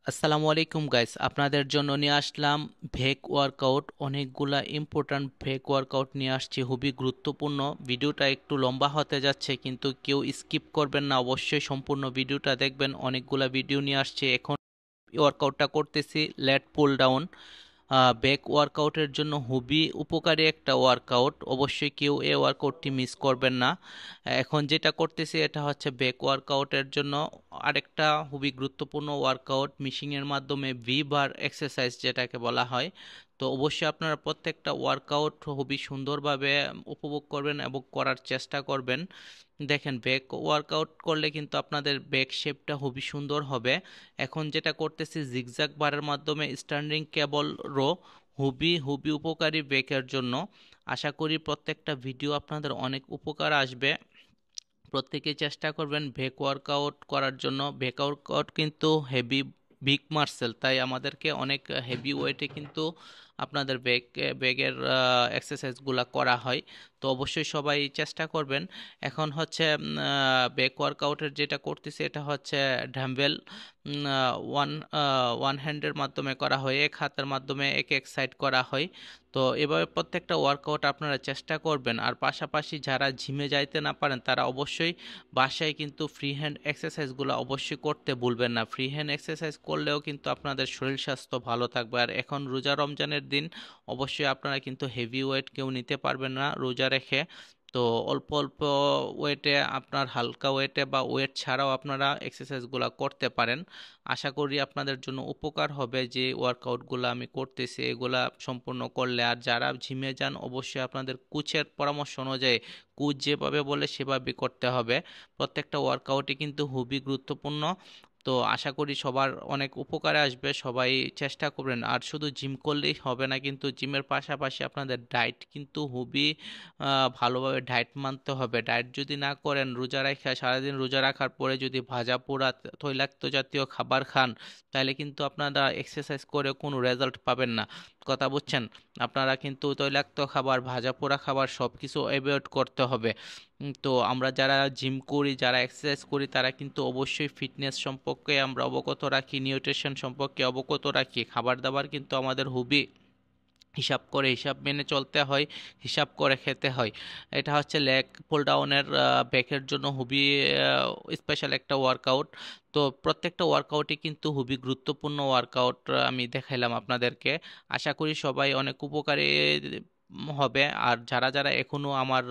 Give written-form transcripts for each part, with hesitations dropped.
আসসালামু আলাইকুম গাইস, আপনাদের জন্য নিয়ে আসলাম ভেক ওয়ার্কআউট। অনেকগুলা ইম্পর্ট্যান্ট ভেক ওয়ার্কআউট নিয়ে আসছি, খুবই গুরুত্বপূর্ণ। ভিডিওটা একটু লম্বা হতে যাচ্ছে, কিন্তু কেউ স্কিপ করবেন না, অবশ্যই সম্পূর্ণ ভিডিওটা দেখবেন। অনেকগুলা ভিডিও নিয়ে আসছি। এখন ওয়ার্কআউটটা করতেছি লেট পুল ডাউন। ব্যাক ওয়ার্কআউটের জন্য খুবই উপকারী একটা ওয়ার্কআউট, অবশ্যই কেউ এই ওয়ার্কআউটটি মিস করবেন না। এখন যেটা করতেছি এটা হচ্ছে ব্যাক ওয়ার্কআউটের জন্য আরেকটা খুবই গুরুত্বপূর্ণ ওয়ার্কআউট, মিশিংয়ের মাধ্যমে ভি বার এক্সারসাইজ যেটাকে বলা হয়। তো অবশ্যই আপনারা প্রত্যেকটা ওয়ার্কআউট খুবই সুন্দরভাবে উপভোগ করবেন এবং করার চেষ্টা করবেন। দেখেন, ব্যাক ওয়ার্কআউট করলে কিন্তু আপনাদের ব্যাক শেপটা খুবই সুন্দর হবে। এখন যেটা করতেছি জিগজ্যাগ বারের মাধ্যমে স্ট্যান্ডিং কেবল রো, হুবি হুবি উপকারী ব্যাকের জন্য। আশা করি প্রত্যেকটা ভিডিও আপনাদের অনেক উপকার আসবে। প্রত্যেকেই চেষ্টা করবেন ব্যাক ওয়ার্কআউট করার জন্য। ব্যাক ওয়ার্কআউট কিন্তু হেভি বিগ মার্সেল, তাই আমাদেরকে অনেক হেভি ওয়েটে কিন্তু আপনাদের ব্যাগের এক্সারসাইজগুলো করা হয়। তো অবশ্যই সবাই চেষ্টা করবেন। এখন হচ্ছে ব্যাক ওয়ার্কআউটের যেটা করতেছি এটা হচ্ছে ডাম্বেল ওয়ান ওয়ান হ্যান্ডের মাধ্যমে করা হয়, এক হাতের মাধ্যমে এক এক সাইড করা হয়। তো এভাবে প্রত্যেকটা ওয়ার্কআউট আপনারা চেষ্টা করবেন। আর পাশাপাশি যারা জিমে যাইতে না পারেন তারা অবশ্যই বাসায় কিন্তু ফ্রি হ্যান্ড এক্সারসাইজগুলো অবশ্যই করতে ভুলবেন না। ফ্রি হ্যান্ড এক্সারসাইজ করলেও কিন্তু আপনাদের শরীর স্বাস্থ্য ভালো থাকবে। আর এখন রোজা রমজানের দিন, অবশ্যই আপনারা কিন্তু হেভি ওয়েট কেউ নিতে পারবেন না রোজা রেখে। তো অল্প অল্প ওয়েটে, আপনার হালকা ওয়েটে বা ওয়েট ছাড়াও আপনারা এক্সারসাইজগুলো করতে পারেন। আশা করি আপনাদের জন্য উপকার হবে যে ওয়ার্কআউটগুলো আমি করতেছি এগুলা সম্পূর্ণ করলে। আর যারা জিমে যান অবশ্যই আপনাদের কোচের পরামর্শ অনুযায়ী, কোচ যেভাবে বলে সেভাবে করতে হবে। প্রত্যেকটা ওয়ার্কআউটই কিন্তু খুবই গুরুত্বপূর্ণ। তো আশা করি সবার অনেক উপকারে আসবে, সবাই চেষ্টা করবেন। আর শুধু জিম করলেই হবে না, কিন্তু জিমের পাশাপাশি আপনাদের ডায়েট কিন্তু খুবই ভালোভাবে ডায়েট মানতে হবে। ডায়েট যদি না করেন, রোজা রাখা সারাদিন রোজা রাখার পরে যদি ভাজা পোড়া তৈলাক্ত জাতীয় খাবার খান, তাহলে কিন্তু আপনারা এক্সারসাইজ করে কোনো রেজাল্ট পাবেন না। কথা বুঝছেন? আপনারা কিন্তু তৈলাক্ত খাবার, ভাজা পোড়া খাবার সব কিছু অ্যাভয়েড করতে হবে। তো আমরা যারা জিম করি, যারা এক্সারসাইজ করি, তারা কিন্তু অবশ্যই ফিটনেস সম্পর্কে আমরা অবগত রাখি, নিউট্রিশন সম্পর্কে অবগত রাখি। খাবার দাবার কিন্তু আমাদের খুবই হিসাব করে, হিসাব মেনে চলতে হয়, হিসাব করে খেতে হয়। এটা হচ্ছে লেগ পুল ডাউনের ব্যাকের জন্য খুবই স্পেশাল একটা ওয়ার্কআউট। তো প্রত্যেকটা ওয়ার্কআউটই কিন্তু খুবই গুরুত্বপূর্ণ ওয়ার্কআউট আমি দেখাইলাম আপনাদেরকে। আশা করি সবাই অনেক উপকারী হবে। আর যারা যারা এখনও আমার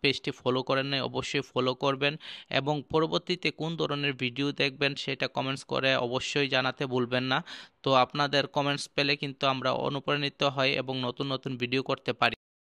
পেজটি ফলো করেন নাই অবশ্যই ফলো করবেন, এবং পরবর্তীতে কোন ধরনের ভিডিও দেখবেন সেটা কমেন্টস করে অবশ্যই জানাতে ভুলবেন না। তো আপনাদের কমেন্টস পেলে কিন্তু আমরা অনুপ্রাণিত হই এবং নতুন নতুন ভিডিও করতে পারি।